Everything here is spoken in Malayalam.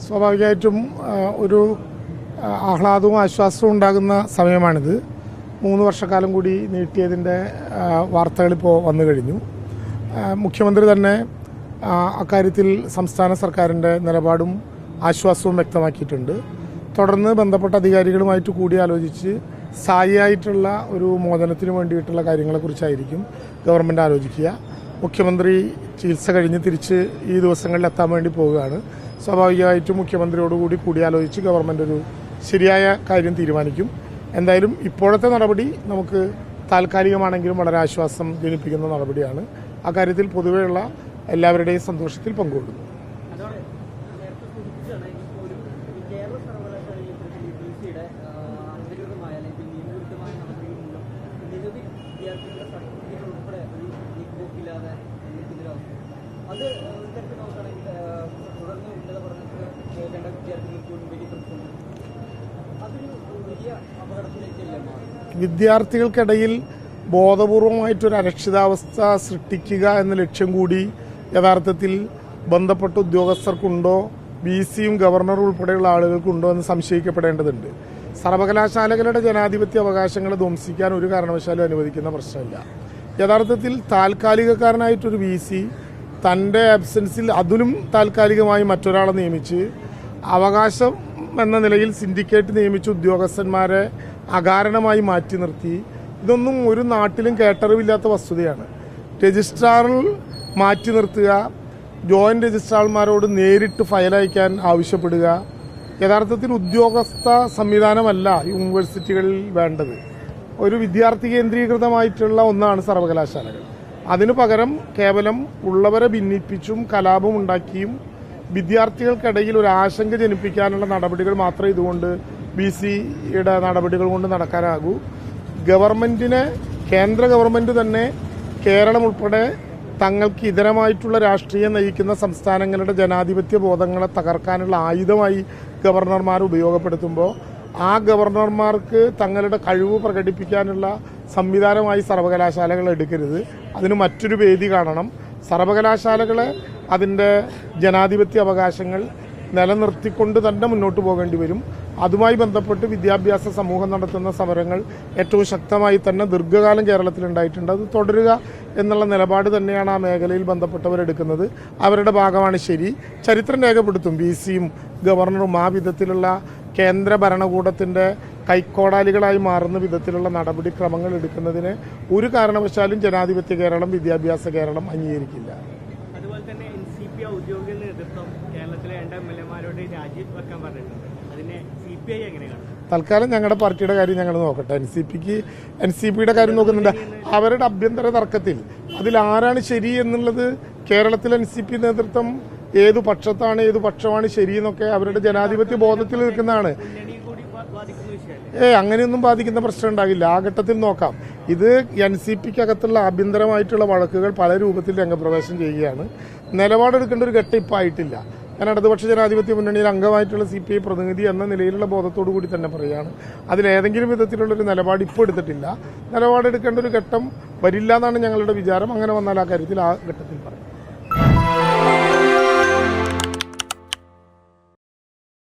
സ്വാഭാവികമായിട്ടും ഒരു ആഹ്ലാദവും ആശ്വാസവും ഉണ്ടാകുന്ന സമയമാണിത്. 3 വർഷക്കാലം കൂടി നീട്ടിയതിൻ്റെ വാർത്തകളിപ്പോൾ വന്നു കഴിഞ്ഞു. മുഖ്യമന്ത്രി തന്നെ അക്കാര്യത്തിൽ സംസ്ഥാന സർക്കാരിൻ്റെ നിലപാടും ആശ്വാസവും വ്യക്തമാക്കിയിട്ടുണ്ട്. തുടർന്ന് ബന്ധപ്പെട്ട അധികാരികളുമായിട്ട് കൂടിയാലോചിച്ച് സ്ഥായിയായിട്ടുള്ള ഒരു മോചനത്തിന് വേണ്ടിയിട്ടുള്ള കാര്യങ്ങളെക്കുറിച്ചായിരിക്കും ഗവൺമെൻറ് ആലോചിക്കുക. മുഖ്യമന്ത്രി ചികിത്സ കഴിഞ്ഞ് തിരിച്ച് ഈ ദിവസങ്ങളിൽ എത്താൻ വേണ്ടി പോവുകയാണ്. സ്വാഭാവികമായിട്ടും മുഖ്യമന്ത്രിയോടുകൂടി കൂടിയാലോചിച്ച് ഗവൺമെൻറ് ഒരു ശരിയായ കാര്യം തീരുമാനിക്കും. എന്തായാലും ഇപ്പോഴത്തെ നടപടി നമുക്ക് താൽക്കാലികമാണെങ്കിലും വളരെ ആശ്വാസം ജനിപ്പിക്കുന്ന നടപടിയാണ്. അക്കാര്യത്തിൽ പൊതുവെയുള്ള എല്ലാവരുടെയും സന്തോഷത്തിൽ പങ്കുകൊള്ളുന്നു. വിദ്യാർത്ഥികൾക്കിടയിൽ ബോധപൂർവമായിട്ടൊരു അരക്ഷിതാവസ്ഥ സൃഷ്ടിക്കുക എന്ന ലക്ഷ്യം കൂടി യഥാർത്ഥത്തിൽ ബന്ധപ്പെട്ട ഉദ്യോഗസ്ഥർക്കുണ്ടോ, VCയും ഗവർണറും ഉൾപ്പെടെയുള്ള ആളുകൾക്കുണ്ടോ എന്ന് സംശയിക്കപ്പെടേണ്ടതുണ്ട്. സർവകലാശാലകളുടെ ജനാധിപത്യ അവകാശങ്ങളെ ധ്വംസിക്കാൻ ഒരു കാരണവശാലും അനുവദിക്കുന്ന പ്രശ്നമില്ല. യഥാർത്ഥത്തിൽ താൽക്കാലികക്കാരനായിട്ടൊരു VC തൻ്റെ ആബ്സെൻസിൽ അതിലും താൽക്കാലികമായി മറ്റൊരാളെ നിയമിച്ച് അവകാശം എന്ന നിലയിൽ സിൻഡിക്കേറ്റ് നിയമിച്ച ഉദ്യോഗസ്ഥന്മാരെ അകാരണമായി മാറ്റി നിർത്തി, ഇതൊന്നും ഒരു നാട്ടിലും കേട്ടറിവില്ലാത്ത വസ്തുതയാണ്. രജിസ്ട്രാറിൽ മാറ്റി നിർത്തുക, ജോയിന്റ് രജിസ്ട്രാർമാരോട് നേരിട്ട് ഫയൽ അയക്കാൻ ആവശ്യപ്പെടുക, യഥാർത്ഥത്തിൽ ഉദ്യോഗസ്ഥ സംവിധാനമല്ല യൂണിവേഴ്സിറ്റികളിൽ വേണ്ടത്. ഒരു വിദ്യാർത്ഥി കേന്ദ്രീകൃതമായിട്ടുള്ള ഒന്നാണ് സർവകലാശാലകൾ. അതിനു പകരം കേവലം ഉള്ളവരെ ഭിന്നിപ്പിച്ചും കലാപം ഉണ്ടാക്കിയും വിദ്യാർത്ഥികൾക്കിടയിൽ ഒരു ആശങ്ക ജനിപ്പിക്കാനുള്ള നടപടികൾ മാത്രമേ ഇതുകൊണ്ട് VCയുടെ നടപടികൾ കൊണ്ട് നടക്കാനാകൂ. ഗവൺമെന്റിനെ, കേന്ദ്ര ഗവൺമെന്റ് തന്നെ കേരളം ഉൾപ്പെടെ തങ്ങൾക്ക് ഇതരമായിട്ടുള്ള രാഷ്ട്രീയം നയിക്കുന്ന സംസ്ഥാനങ്ങളുടെ ജനാധിപത്യ ബോധങ്ങളെ തകർക്കാനുള്ള ആയുധമായി ഗവർണർമാർ ഉപയോഗപ്പെടുത്തുമ്പോൾ ആ ഗവർണർമാർക്ക് തങ്ങളുടെ കഴിവ് പ്രകടിപ്പിക്കാനുള്ള സംവിധാനമായി സർവകലാശാലകൾ എടുക്കരുത്. അതിന് മറ്റൊരു വേദി കാണണം. സർവകലാശാലകളെ അതിൻ്റെ ജനാധിപത്യ അവകാശങ്ങൾ നിലനിർത്തിക്കൊണ്ട് തന്നെ മുന്നോട്ട് പോകേണ്ടി വരും. അതുമായി ബന്ധപ്പെട്ട് വിദ്യാഭ്യാസ സമൂഹം നടത്തുന്ന സമരങ്ങൾ ഏറ്റവും ശക്തമായി തന്നെ ദീർഘകാലം കേരളത്തിലുണ്ടായിട്ടുണ്ട്. അത് തുടരുക എന്നുള്ള നിലപാട് തന്നെയാണ് ആ മേഖലയിൽ ബന്ധപ്പെട്ടവരെടുക്കുന്നത്. അവരുടെ ഭാഗമാണ് ശരി. ചരിത്രം രേഖപ്പെടുത്തും VCയും ഗവർണറും ആ വിധത്തിലുള്ള കേന്ദ്ര ഭരണകൂടത്തിൻ്റെ കൈക്കോടാലികളായി മാറുന്ന വിധത്തിലുള്ള നടപടിക്രമങ്ങൾ എടുക്കുന്നതിന് ഒരു കാരണവശാലും ജനാധിപത്യ കേരളം, വിദ്യാഭ്യാസ കേരളം അംഗീകരിക്കില്ല. അതുപോലെ തന്നെ NCP ഔദ്യോഗിക നേതൃത്വം കേരളത്തിലെ 2 MLAമാരോട് രാജിവെക്കാൻ പറഞ്ഞിട്ടുണ്ട്. അതിനെ CPI എങ്ങനെയാണ്? തൽക്കാലം ഞങ്ങളുടെ പാർട്ടിയുടെ കാര്യം ഞങ്ങൾ നോക്കട്ടെ. NCPയുടെ കാര്യം നോക്കുന്നുണ്ട്. അവരുടെ ആഭ്യന്തര തർക്കത്തിൽ അതിൽ ആരാണ് ശരി എന്നുള്ളത് കേരളത്തിലെ NCP നേതൃത്വം ഏതു പക്ഷത്താണ്, ഏതു പക്ഷമാണ് ശരിയെന്നൊക്കെ അവരുടെ ജനാധിപത്യ ബോധത്തിൽ നിൽക്കുന്നതാണ്. അങ്ങനെയൊന്നും ബാധിക്കുന്ന പ്രശ്നം ഉണ്ടാകില്ല. ആ ഘട്ടത്തിൽ നോക്കാം. ഇത് NCPക്കകത്തുള്ള ആഭ്യന്തരമായിട്ടുള്ള വഴക്കുകൾ പല രൂപത്തിൽ രംഗപ്രവേശം ചെയ്യുകയാണ്. നിലപാടെടുക്കേണ്ട ഒരു ഘട്ടം ഇപ്പോൾ ആയിട്ടില്ല. ഞാൻ ഇടതുപക്ഷ ജനാധിപത്യ മുന്നണിയിൽ അംഗമായിട്ടുള്ള CPI പ്രതിനിധി എന്ന നിലയിലുള്ള ബോധത്തോടു കൂടി തന്നെ പറയുകയാണ്. അതിലേതെങ്കിലും വിധത്തിലുള്ളൊരു നിലപാട് ഇപ്പോൾ എടുത്തിട്ടില്ല. നിലപാടെടുക്കേണ്ട ഒരു ഘട്ടം വരില്ല എന്നാണ് ഞങ്ങളുടെ വിചാരം. അങ്ങനെ വന്നാൽ ആ കാര്യത്തിൽ ആ ഘട്ടത്തിൽ പറയും.